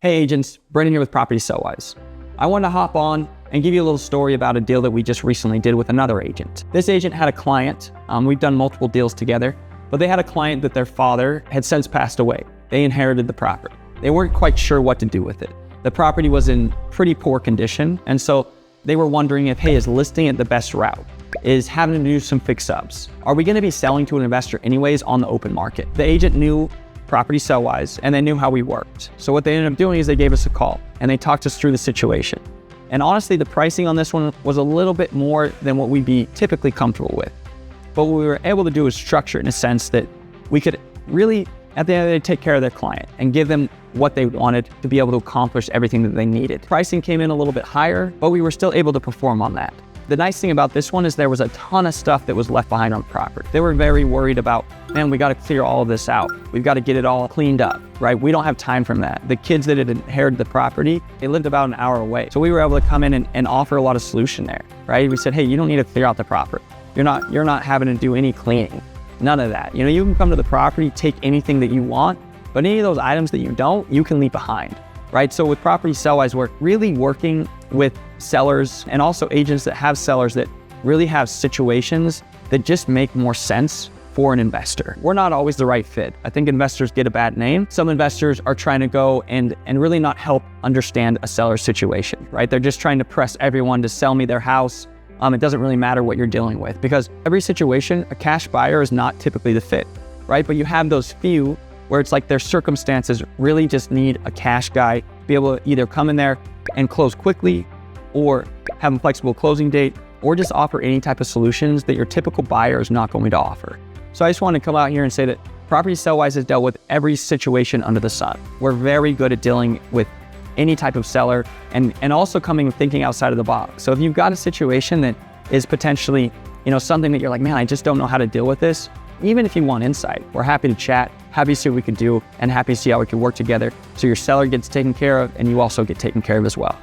Hey agents, Brenon here with Property Sellwise. I wanted to hop on and give you a little story about a deal that we just recently did with another agent. This agent had a client, we've done multiple deals together, but they had a client that their father had since passed away. They inherited the property. They weren't quite sure what to do with it. The property was in pretty poor condition, and so they were wondering if, hey, is listing it the best route? Is having to do some fix-ups? Are we gonna be selling to an investor anyways on the open market? The agent knew Property Sellwise, and they knew how we worked. So what they ended up doing is they gave us a call and they talked us through the situation. And honestly, the pricing on this one was a little bit more than what we'd be typically comfortable with. But what we were able to do is structure it in a sense that we could really, at the end of the day, take care of their client and give them what they wanted to be able to accomplish everything that they needed. Pricing came in a little bit higher, but we were still able to perform on that. The nice thing about this one is there was a ton of stuff that was left behind on the property. They were very worried about, man, we got to clear all of this out. We've got to get it all cleaned up, right? We don't have time from that. The kids that had inherited the property, they lived about an hour away. So we were able to come in and offer a lot of solution there, right? We said, hey, you don't need to clear out the property. You're not having to do any cleaning, none of that. You know, you can come to the property, take anything that you want, but any of those items that you don't, you can leave behind, right? So with Property Sellwise, we're really working with sellers and also agents that have sellers that really have situations that just make more sense for an investor. We're not always the right fit. I think investors get a bad name. Some investors are trying to go and really not help understand a seller's situation, right? They're just trying to press everyone to sell me their house. It doesn't really matter what you're dealing with, because every situation, a cash buyer is not typically the fit, right? But you have those few where it's like their circumstances really just need a cash guy to be able to either come in there and close quickly, or have a flexible closing date, or just offer any type of solutions that your typical buyer is not going to offer. So I just want to come out here and say that Property Sellwise has dealt with every situation under the sun. We're very good at dealing with any type of seller and also coming and thinking outside of the box. So if you've got a situation that is potentially, something that you're like, man, I just don't know how to deal with this, even if you want insight, we're happy to chat, happy to see what we can do, and happy to see how we can work together so your seller gets taken care of and you also get taken care of as well.